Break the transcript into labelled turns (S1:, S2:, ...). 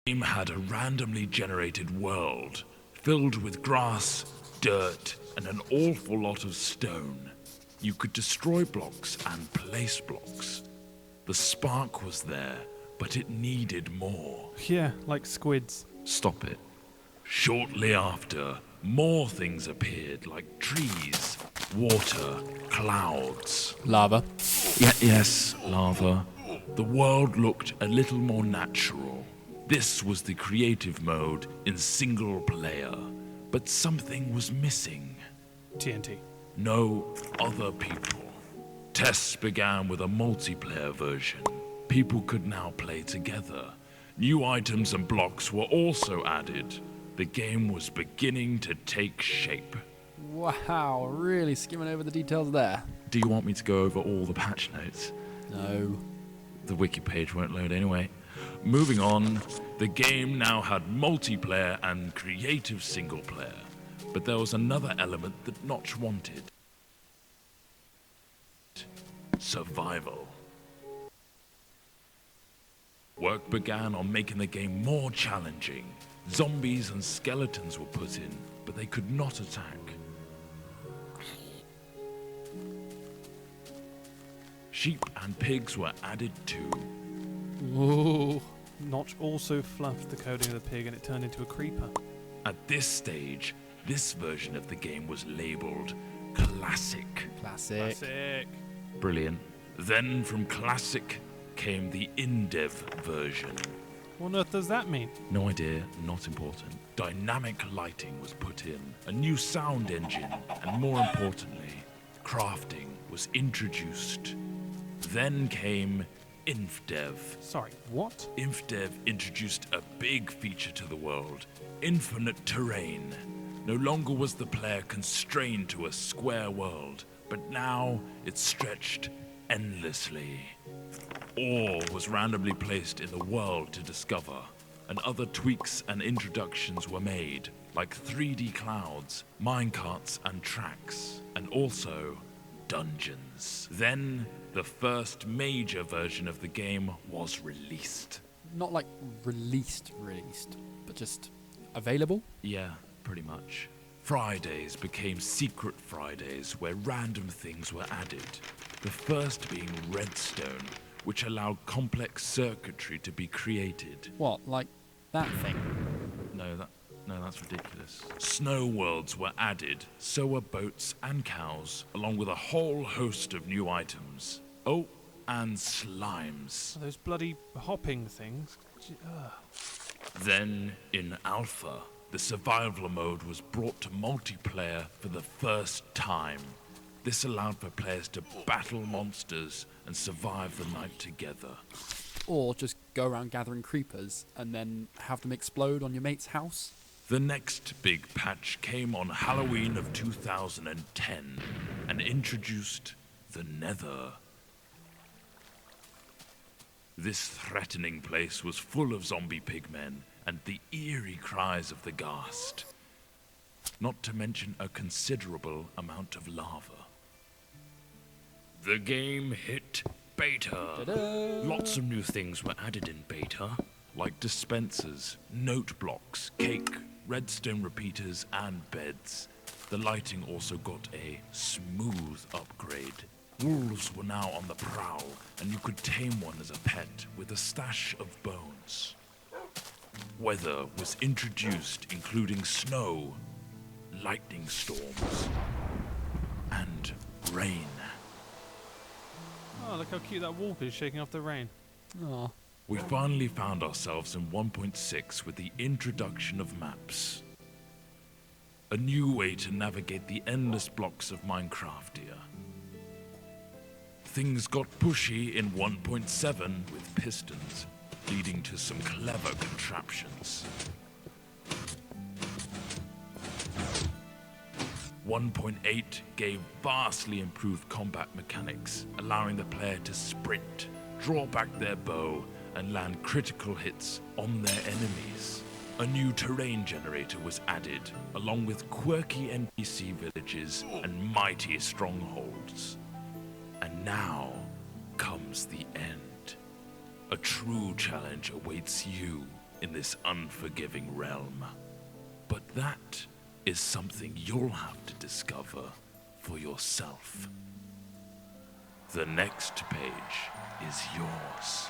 S1: game had a randomly generated world filled with grass, dirt, and an awful lot of stone. You could destroy blocks and place blocks. The spark was there, but it needed more.
S2: Yeah, like squids.
S1: Stop it. Shortly after, more things appeared, like trees, water, clouds.
S3: Lava.
S1: Yes, lava. The world looked a little more natural. This was the creative mode in single player, but something was missing.
S2: TNT.
S1: No other people. Tests began with a multiplayer version. People could now play together. New items and blocks were also added. The game was beginning to take shape.
S3: Wow, really skimming over the details there.
S1: Do you want me to go over all the patch notes?
S3: No.
S1: The wiki page won't load anyway. Moving on, the game now had multiplayer and creative single player. But there was another element that Notch wanted. Survival. Work began on making the game more challenging. Zombies and skeletons were put in, but they could not attack. Sheep and pigs were added too.
S3: Ooh.
S2: Notch also fluffed the coding of the pig and it turned into a creeper.
S1: At this stage, this version of the game was labeled Classic.
S3: Classic.
S1: Brilliant. Then from Classic came the in-dev version.
S2: What on earth does that mean?
S1: No idea, not important. Dynamic lighting was put in, a new sound engine, and more importantly, crafting was introduced. Then came InfDev.
S2: Sorry, what?
S1: InfDev introduced a big feature to the world, infinite terrain. No longer was the player constrained to a square world, but now it stretched endlessly. Ore was randomly placed in the world to discover, and other tweaks and introductions were made, like 3D clouds, minecarts and tracks, and also dungeons. Then, the first major version of the game was released.
S3: Not like released, but just available?
S1: Yeah, pretty much. Fridays became Secret Fridays, where random things were added. The first being redstone, which allowed complex circuitry to be created.
S3: What, like that thing?
S1: No, that's ridiculous. Snow worlds were added, so were boats and cows, along with a whole host of new items. Oh, and slimes.
S2: Those bloody hopping things. Ugh.
S1: Then, in Alpha, the survival mode was brought to multiplayer for the first time. This allowed for players to battle monsters and survive the night together.
S3: Or just go around gathering creepers and then have them explode on your mate's house?
S1: The next big patch came on Halloween of 2010 and introduced the Nether. This threatening place was full of zombie pigmen and the eerie cries of the ghast. Not to mention a considerable amount of lava. The game hit beta.
S3: Ta-da!
S1: Lots of new things were added in beta, like dispensers, note blocks, cake, redstone repeaters, and beds. The lighting also got a smooth upgrade. Wolves were now on the prowl, and you could tame one as a pet with a stash of bones. Weather was introduced, including snow, lightning storms, and rain.
S2: Oh, look how cute that wolf is shaking off the rain.
S3: Aw.
S1: We finally found ourselves in 1.6 with the introduction of maps. A new way to navigate the endless blocks of Minecraftia. Things got pushy in 1.7 with pistons, leading to some clever contraptions. 1.8 gave vastly improved combat mechanics, allowing the player to sprint, draw back their bow, and land critical hits on their enemies. A new terrain generator was added, along with quirky NPC villages and mighty strongholds. And now comes the end. A true challenge awaits you. in this unforgiving realm. But that is something you'll have to discover for yourself. The next page is yours.